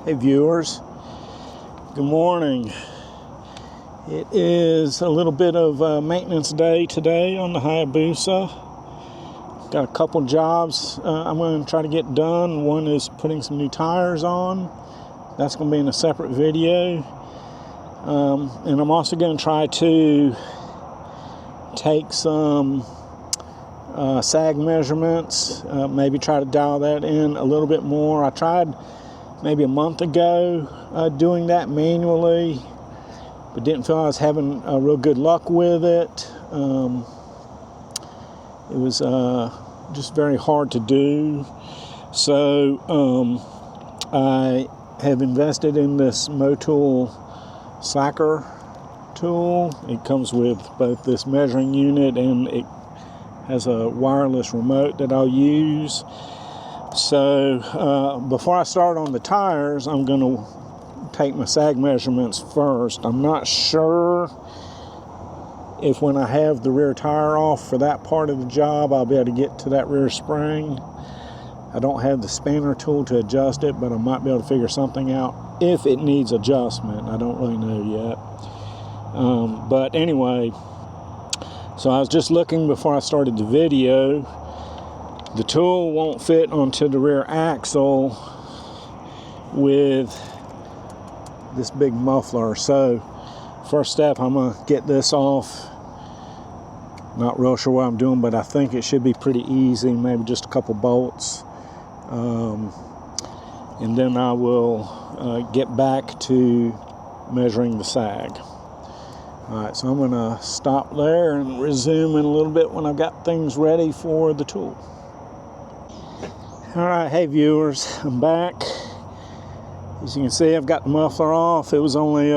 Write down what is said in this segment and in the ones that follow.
Hey viewers, good morning. It is a little bit of maintenance day today on the Hayabusa. Got a couple jobs I'm going to try to get done. One is putting some new tires on. That's going to be in a separate video. And I'm also going to try to take some sag measurements, maybe try to dial that in a little bit more. I tried maybe a month ago doing that manually, but didn't feel I was having real good luck with it. It was just very hard to do. So I have invested in this Motul slacker tool. It comes with both this measuring unit and it has a wireless remote that I'll use. So before I start on the tires, I'm going to take my sag measurements first. I'm not sure if when I have the rear tire off for that part of the job, I'll be able to get to that rear spring. I don't have the spanner tool to adjust it, but I might be able to figure something out if it needs adjustment. I don't really know yet. But anyway, so I was just looking before I started the video. The tool won't fit onto the rear axle with this big muffler. So first step, I'm going to get this off. Not real sure what I'm doing, but I think it should be pretty easy. Maybe just a couple bolts. And then I will get back to measuring the sag. Alright, so I'm going to stop there and resume in a little bit when I've got things ready for the tool. Alright, hey viewers, I'm back. As you can see, I've got the muffler off. It was only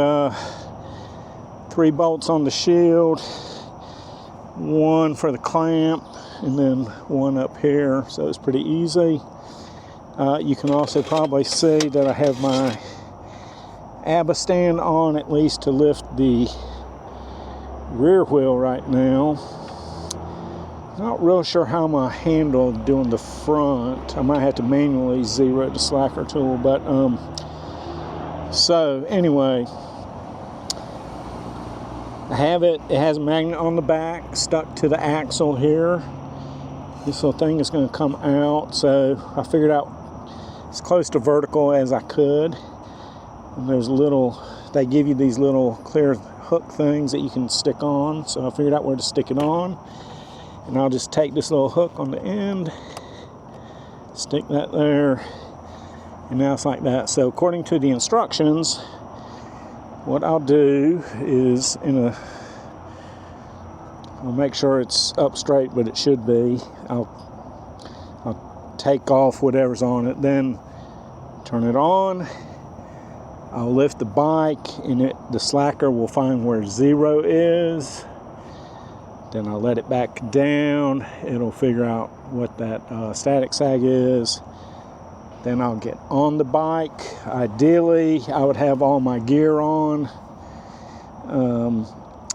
3 bolts on the shield, 1 for the clamp, and then 1 up here, so it's pretty easy. You can also probably see that I have my ABBA stand on, at least to lift the rear wheel right now. Not real sure how I'm going to handle doing the front. I might have to manually zero the slacker tool, but so anyway, I have it. It has a magnet on the back stuck to the axle here. This little thing is going to come out, so I figured out as close to vertical as I could. And there's they give you these little clear hook things that you can stick on, so I figured out where to stick it on. And I'll just take this little hook on the end, stick that there, and now it's like that. So according to the instructions, what I'll do is I'll make sure it's up straight, but it should be. I'll take off whatever's on it, then turn it on. I'll lift the bike, and the slacker will find where 0 is. Then I'll let it back down. It'll figure out what that static sag is. Then I'll get on the bike. Ideally, I would have all my gear on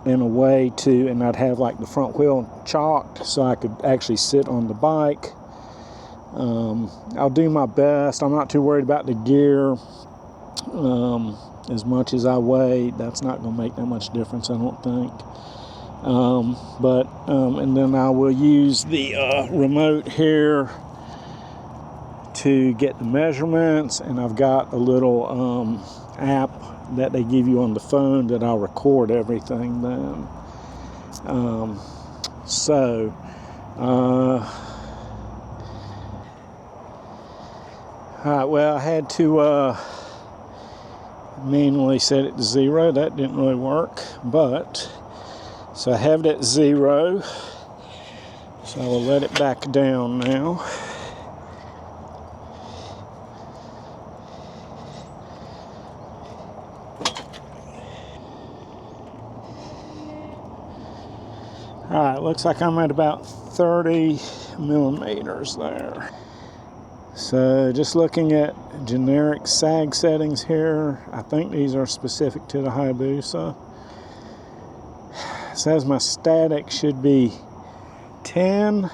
in a way and I'd have like the front wheel chalked so I could actually sit on the bike. I'll do my best. I'm not too worried about the gear. As much as I weigh, that's not going to make that much difference, I don't think. And then I will use the remote here to get the measurements, and I've got a little app that they give you on the phone that I'll record everything then. Alright, well, I had to manually set it to 0. That didn't really work, but so I have it at 0, so I will let it back down now. Alright, looks like I'm at about 30 millimeters there. So just looking at generic sag settings here, I think these are specific to the Hayabusa. It says my static should be 10.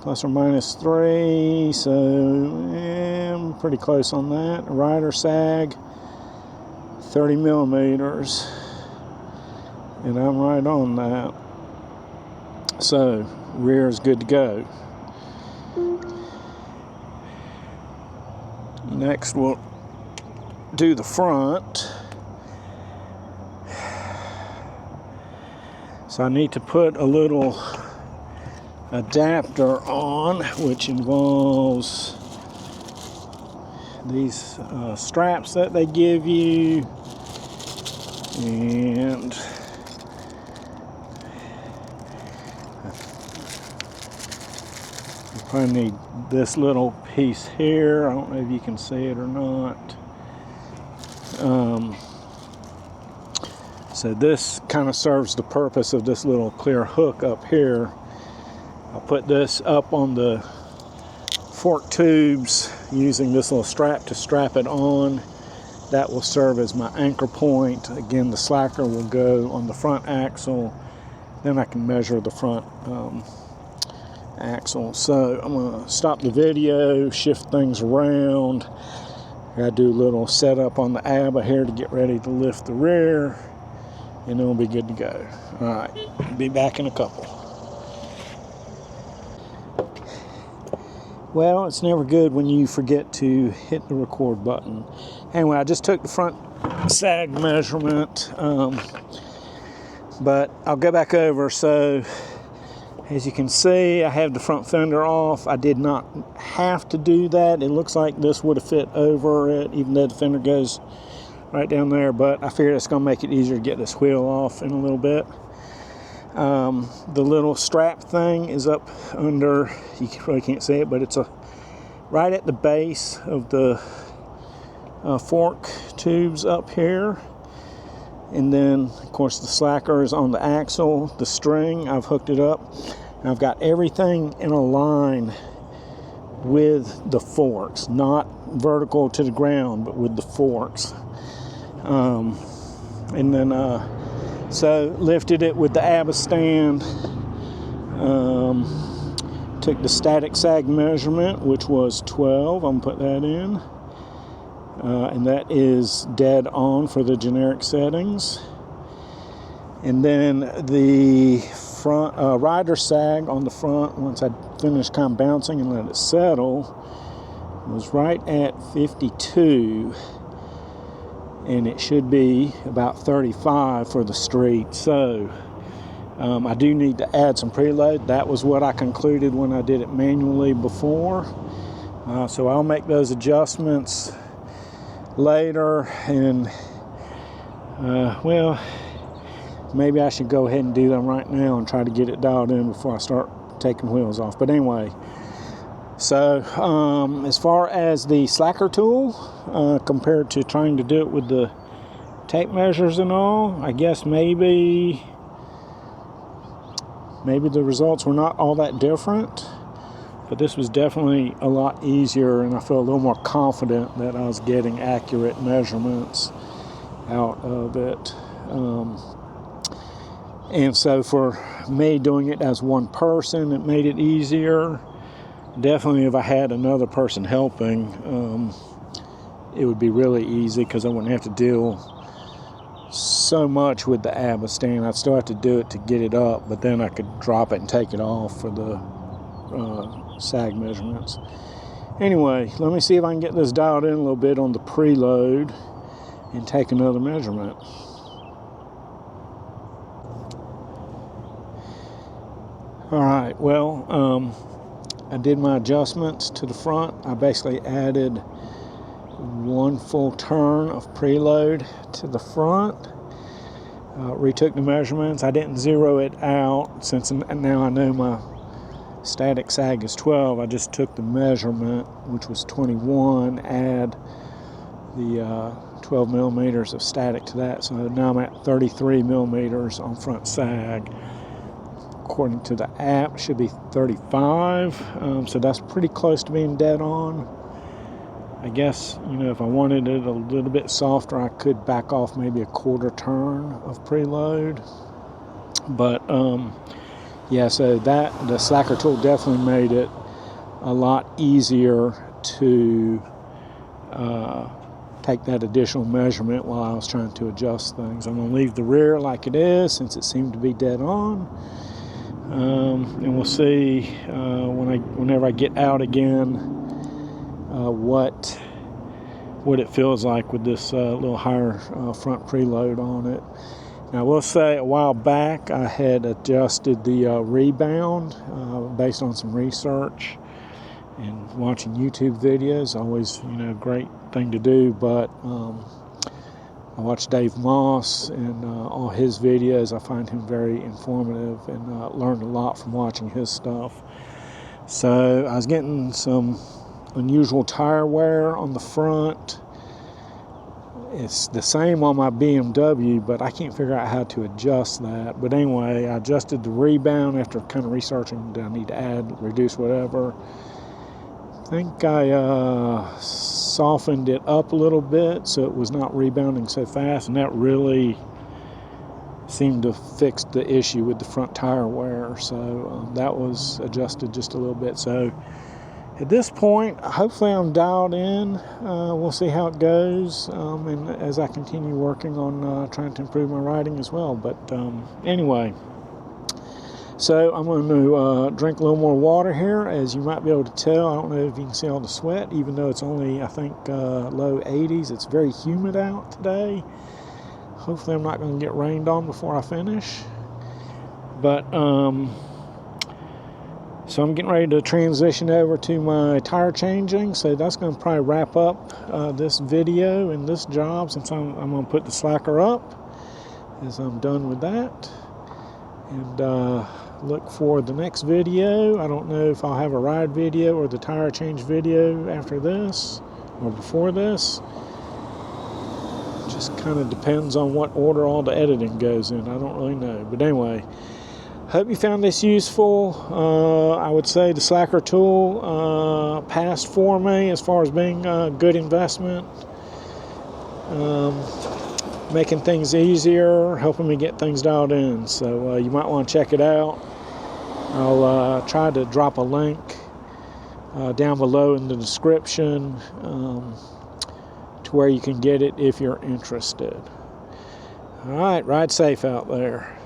plus or minus 3, so I'm pretty close on that. Rider sag, 30 millimeters. And I'm right on that. So, rear is good to go. Next, we'll do the front. So I need to put a little adapter on, which involves these straps that they give you, and you probably need this little piece here. I don't know if you can see it or not. So this kind of serves the purpose of this little clear hook up here. I'll put this up on the fork tubes using this little strap to strap it on. That will serve as my anchor point. Again, the slacker will go on the front axle. Then I can measure the front axle. So I'm going to stop the video, shift things around. I got to do a little setup on the ABA here to get ready to lift the rear, and then we'll be good to go. All right, be back in a couple. Well, it's never good when you forget to hit the record button. Anyway, I just took the front sag measurement, but I'll go back over. So, as you can see, I have the front fender off. I did not have to do that. It looks like this would have fit over it, even though the fender goes right down there, but I figured it's going to make it easier to get this wheel off in a little bit. The little strap thing is up under, you probably can't see it, but it's right at the base of the fork tubes up here. And then, of course, the slacker is on the axle. The string, I've hooked it up. And I've got everything in a line with the forks, not vertical to the ground, but with the forks. And then, so lifted it with the ABA stand. Took the static sag measurement, which was 12. I'm gonna put that in. And that is dead on for the generic settings. And then the front rider sag on the front, once I finished kind of bouncing and let it settle, was right at 52. And it should be about 35 for the street. So I do need to add some preload. That was what I concluded when I did it manually before. So I'll make those adjustments later, and well, maybe I should go ahead and do them right now and try to get it dialed in before I start taking wheels off. But anyway, so as far as the slacker tool, compared to trying to do it with the tape measures and all, I guess maybe the results were not all that different. But this was definitely a lot easier, and I felt a little more confident that I was getting accurate measurements out of it. And so for me doing it as one person, it made it easier. Definitely if I had another person helping, it would be really easy because I wouldn't have to deal so much with the ABA stand. I'd still have to do it to get it up, but then I could drop it and take it off for the sag measurements. Anyway, let me see if I can get this dialed in a little bit on the preload and take another measurement. All right, well, I did my adjustments to the front. I basically added one full turn of preload to the front. Retook the measurements. I didn't zero it out since now I know my static sag is 12. I just took the measurement, which was 21, add the 12 millimeters of static to that. So now I'm at 33 millimeters on front sag. According to the app, it should be 35. So that's pretty close to being dead on. I guess, if I wanted it a little bit softer, I could back off maybe a quarter turn of preload. But yeah, so the slacker tool definitely made it a lot easier to take that additional measurement while I was trying to adjust things. I'm going to leave the rear like it is since it seemed to be dead on. And we'll see whenever I get out again what it feels like with this little higher front preload on it. Now, I will say a while back I had adjusted the rebound based on some research and watching YouTube videos. Always, a great thing to do, but I watched Dave Moss and all his videos. I find him very informative and learned a lot from watching his stuff. So I was getting some unusual tire wear on the front. It's the same on my BMW, but I can't figure out how to adjust that. But anyway, I adjusted the rebound after kind of researching, do I need to add, reduce, whatever. I think I softened it up a little bit so it was not rebounding so fast, and that really seemed to fix the issue with the front tire wear. So that was adjusted just a little bit. So at this point, hopefully I'm dialed in. We'll see how it goes, and as I continue working on trying to improve my riding as well. But anyway, so I'm going to drink a little more water here. As you might be able to tell, I don't know if you can see all the sweat, even though it's only, I think, low 80s. It's very humid out today. Hopefully I'm not going to get rained on before I finish. But so I'm getting ready to transition over to my tire changing. So that's going to probably wrap up this video and this job, since I'm going to put the slacker up as I'm done with that. And look for the next video. I don't know if I'll have a ride video or the tire change video after this or before this. Just kind of depends on what order all the editing goes in. I don't really know. But anyway, hope you found this useful. I would say the slacker tool passed for me as far as being a good investment. Making things easier, helping me get things dialed in. So you might want to check it out. I'll try to drop a link down below in the description to where you can get it if you're interested. All right, ride safe out there.